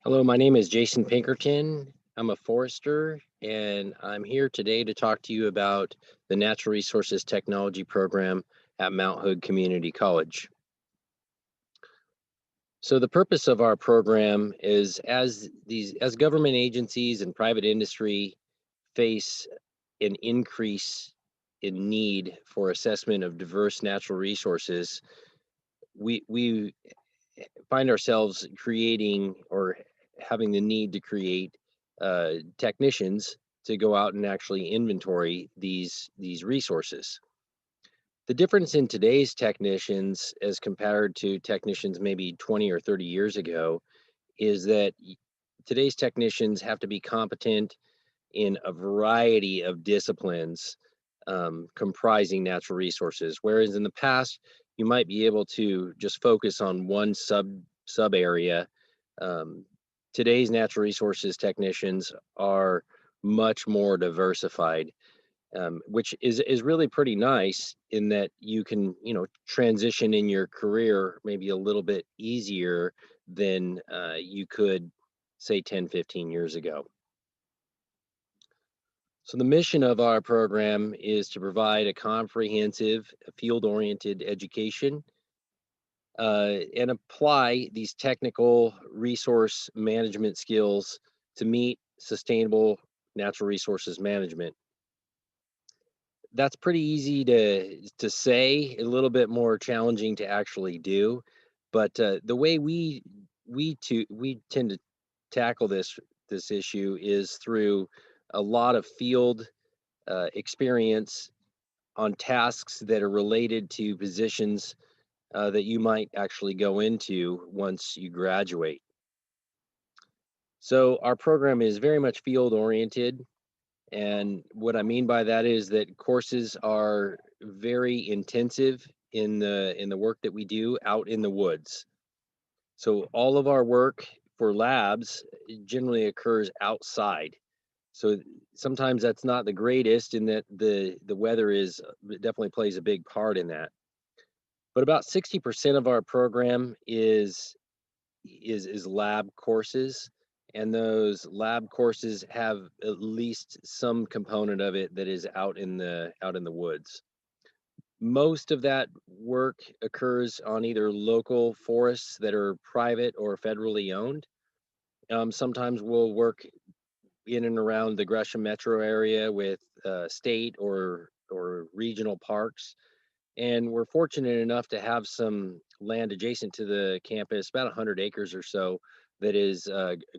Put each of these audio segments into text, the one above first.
Hello, my name is Jason Pinkerton. I'm a forester, and I'm here today to talk to you about the Natural Resources Technology program at Mount Hood Community College. So the purpose of our program is as government agencies and private industry face an increase in need for assessment of diverse natural resources, we find ourselves creating or having the need to create technicians to go out and actually inventory these resources. The difference in today's technicians as compared to technicians maybe 20 or 30 years ago is that today's technicians have to be competent in a variety of disciplines comprising natural resources, whereas in the past you might be able to just focus on one sub area. um, Today's natural resources technicians are much more diversified, which is really pretty nice in that you can transition in your career maybe a little bit easier than you could say 10, 15 years ago. So the mission of our program is to provide a comprehensive, field-oriented education and apply these technical resource management skills to meet sustainable natural resources management. That's pretty easy to say, a little bit more challenging to actually do. But the way we tend to tackle this issue is through a lot of field experience on tasks that are related to positions that you might actually go into once you graduate. So our program is very much field oriented. And what I mean by that is that courses are very intensive in the work that we do out in the woods. So all of our work for labs generally occurs outside. So sometimes that's not the greatest in that the weather is definitely plays a big part in that. But about 60% of our program is lab courses, and those lab courses have at least some component of it that is out in the woods. Most of that work occurs on either local forests that are private or federally owned. Sometimes we'll work in and around the Gresham metro area with state or regional parks. And we're fortunate enough to have some land adjacent to the campus, about 100 acres or so, that is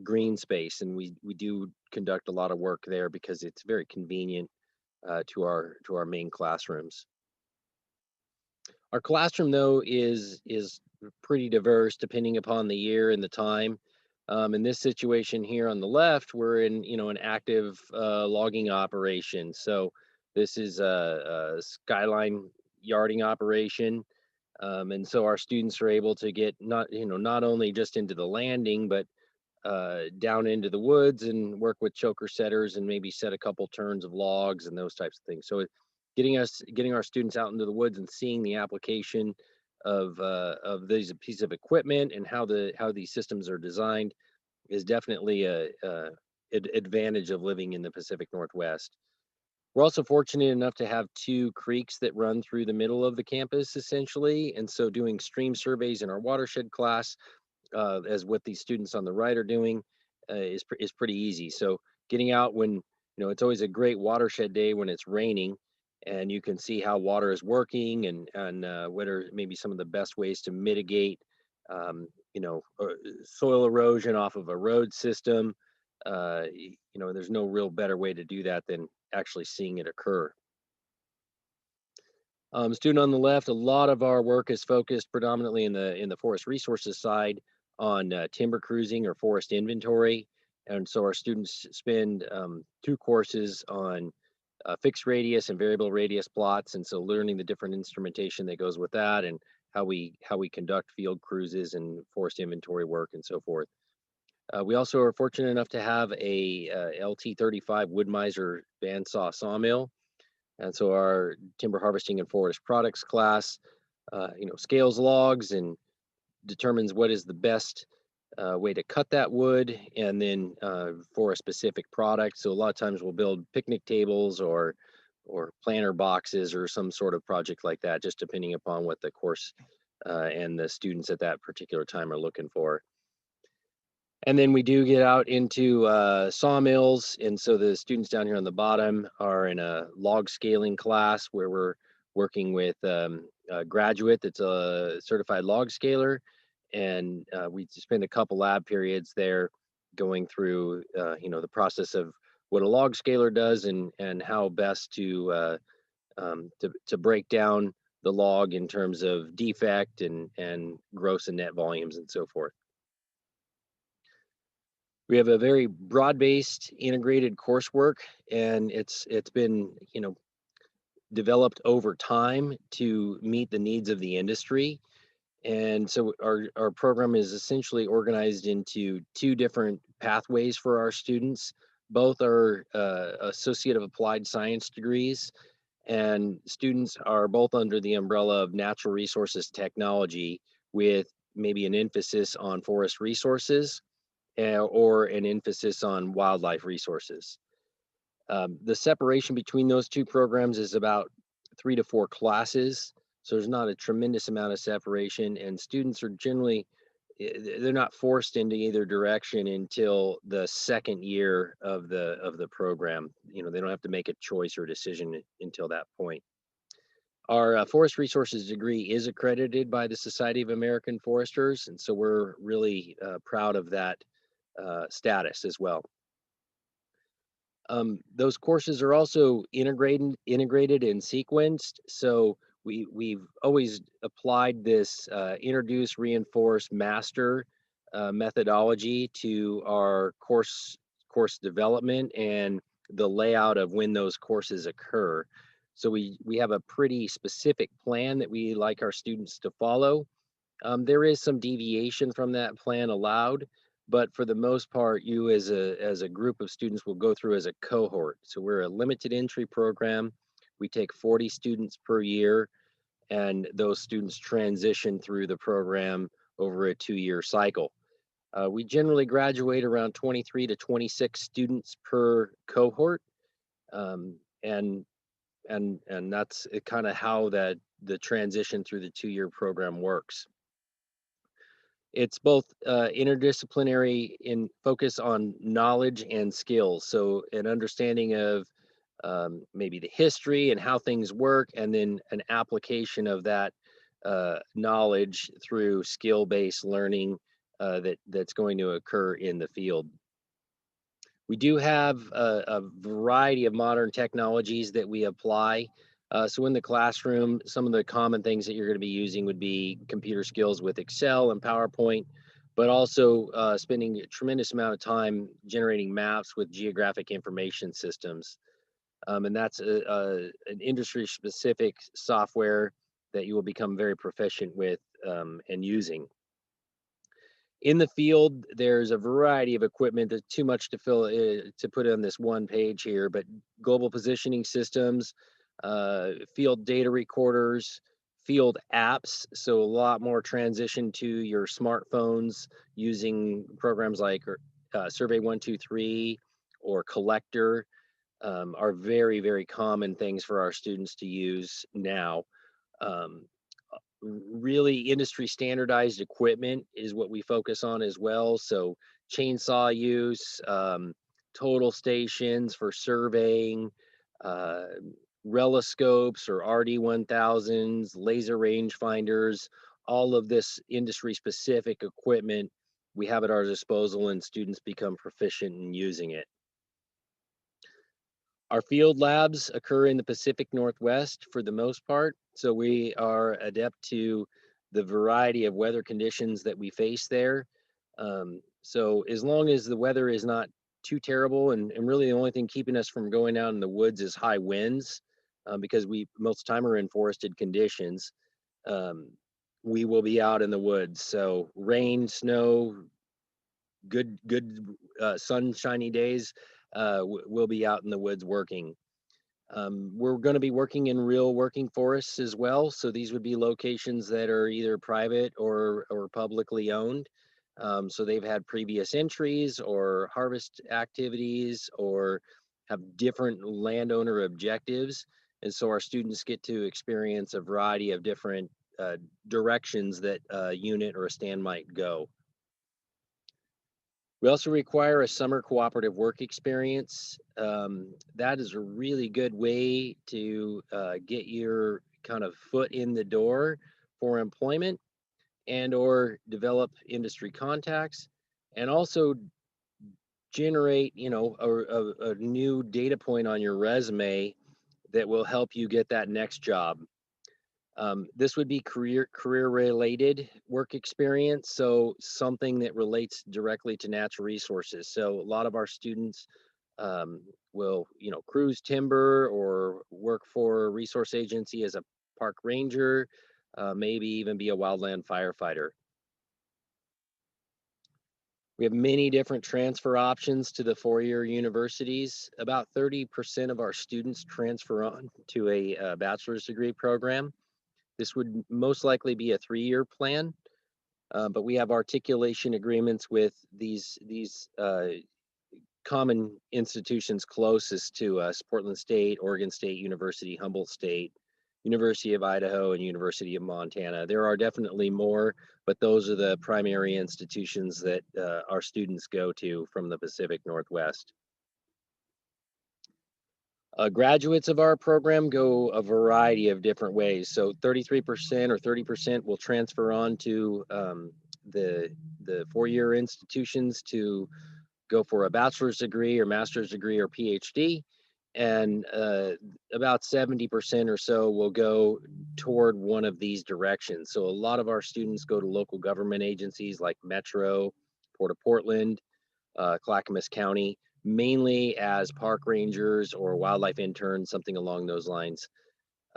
green space. And we do conduct a lot of work there because it's very convenient to our main classrooms. Our classroom, though, is pretty diverse depending upon the year and the time. In this situation here on the left, we're in an active logging operation. So this is a Skyline Yarding operation, and so our students are able to get not only just into the landing, but down into the woods and work with choker setters and maybe set a couple turns of logs and those types of things. So getting our students out into the woods and seeing the application of these piece of equipment and how these systems are designed is definitely a advantage of living in the Pacific Northwest. We're also fortunate enough to have two creeks that run through the middle of the campus, essentially, and so doing stream surveys in our watershed class, as what these students on the right are doing, is pretty easy. So getting out when it's always a great watershed day when it's raining, and you can see how water is working and what are maybe some of the best ways to mitigate soil erosion off of a road system. There's no real better way to do that than actually seeing it occur. Student on the left, a lot of our work is focused predominantly in the forest resources side on timber cruising or forest inventory. And so our students spend two courses on fixed radius and variable radius plots. And so learning the different instrumentation that goes with that and how we conduct field cruises and forest inventory work and so forth. We also are fortunate enough to have a LT35 Wood-Mizer bandsaw sawmill. And so our timber harvesting and forest products class, scales logs and determines what is the best way to cut that wood, and then for a specific product. So a lot of times we'll build picnic tables or planter boxes or some sort of project like that, just depending upon what the course and the students at that particular time are looking for. And then we do get out into sawmills. And so the students down here on the bottom are in a log scaling class where we're working with a graduate that's a certified log scaler. And we spend a couple lab periods there going through, the process of what a log scaler does and how best to break down the log in terms of defect and gross and net volumes and so forth. We have a very broad-based integrated coursework, and it's been developed over time to meet the needs of the industry. And so our program is essentially organized into two different pathways for our students. Both are Associate of Applied Science degrees, and students are both under the umbrella of Natural Resources Technology with maybe an emphasis on forest resources or an emphasis on wildlife resources. The separation between those two programs is about 3 to 4 classes. So there's not a tremendous amount of separation, and students are generally, they're not forced into either direction until the second year of the program. They don't have to make a choice or decision until that point. Our forest resources degree is accredited by the Society of American Foresters, and so we're really proud of that status as well. Those courses are also integrated and sequenced. So we've always applied this introduce, reinforce, master methodology to our course development and the layout of when those courses occur. So we have a pretty specific plan that we like our students to follow. There is some deviation from that plan allowed, but for the most part, you as a group of students will go through as a cohort. So we're a limited entry program. We take 40 students per year, and those students transition through the program over a 2-year cycle. We generally graduate around 23 to 26 students per cohort, and that's kind of how the transition through the 2-year program works. It's both interdisciplinary in focus on knowledge and skills. So an understanding of maybe the history and how things work, and then an application of that knowledge through skill-based learning that's going to occur in the field. We do have a variety of modern technologies that we apply. So in the classroom, some of the common things that you're going to be using would be computer skills with Excel and PowerPoint, but also spending a tremendous amount of time generating maps with geographic information systems. And that's an industry-specific software that you will become very proficient with and using. In the field, there's a variety of equipment. That's too much to to put on this one page here, but global positioning systems, field data recorders, field apps. So a lot more transition to your smartphones using programs like Survey 123 or Collector are very, very common things for our students to use now. Um, Really industry standardized equipment is what we focus on as well. So chainsaw use, total stations for surveying, uh, reloscopes or RD1000s, laser rangefinders, all of this industry specific equipment we have at our disposal, and students become proficient in using it. Our field labs occur in the Pacific Northwest for the most part, so we are adept to the variety of weather conditions that we face there. So as long as the weather is not too terrible, and really the only thing keeping us from going out in the woods is high winds, because we most of the time are in forested conditions, um, we will be out in the woods. So rain, snow, good sunshiny days, we'll be out in the woods working. We're going to be working in real working forests as well. So these would be locations that are either private or publicly owned. So they've had previous entries or harvest activities or have different landowner objectives. And so our students get to experience a variety of different directions that a unit or a stand might go. We also require a summer cooperative work experience. That is a really good way to get your kind of foot in the door for employment and or develop industry contacts, and also generate, a new data point on your resume that will help you get that next job. This would be career related work experience, so something that relates directly to natural resources. So a lot of our students will, cruise timber or work for a resource agency as a park ranger, maybe even be a wildland firefighter. We have many different transfer options to the four-year universities. About 30% of our students transfer on to a bachelor's degree program. This would most likely be a 3-year plan, but we have articulation agreements with these common institutions closest to us: Portland State, Oregon State University, Humboldt State, University of Idaho, and University of Montana. There are definitely more, but those are the primary institutions that our students go to from the Pacific Northwest. Graduates of our program go a variety of different ways. So 33% or 30% will transfer on to the four-year institutions to go for a bachelor's degree or master's degree or PhD. And about 70% or so will go toward one of these directions. So a lot of our students go to local government agencies like Metro, Port of Portland, Clackamas County, mainly as park rangers or wildlife interns, something along those lines.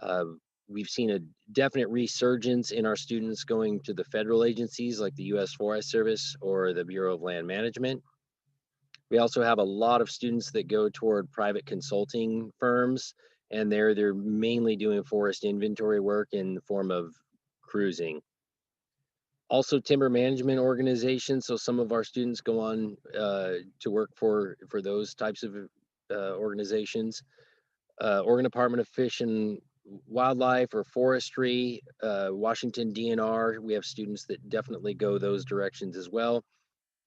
Uh, we've seen a definite resurgence in our students going to the federal agencies like the U.S. Forest Service or the Bureau of Land Management. We also have a lot of students that go toward private consulting firms, and they're mainly doing forest inventory work in the form of cruising. Also timber management organizations. So some of our students go on to work for those types of organizations. Oregon Department of Fish and Wildlife or Forestry, Washington DNR. We have students that definitely go those directions as well.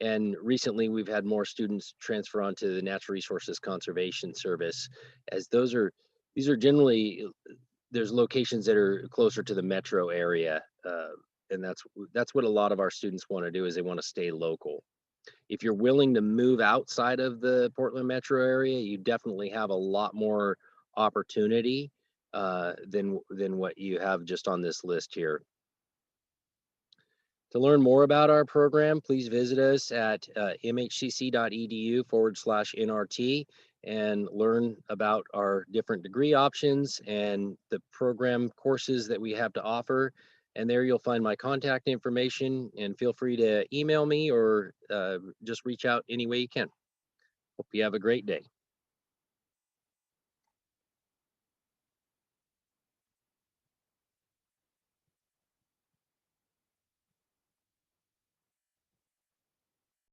And recently we've had more students transfer onto the Natural Resources Conservation Service, as these are generally, there's locations that are closer to the metro area. And that's what a lot of our students want to do, is they want to stay local. If you're willing to move outside of the Portland metro area, you definitely have a lot more opportunity than what you have just on this list here. To learn more about our program, please visit us at mhcc.edu/NRT and learn about our different degree options and the program courses that we have to offer. And there you'll find my contact information, and feel free to email me or just reach out any way you can. Hope you have a great day.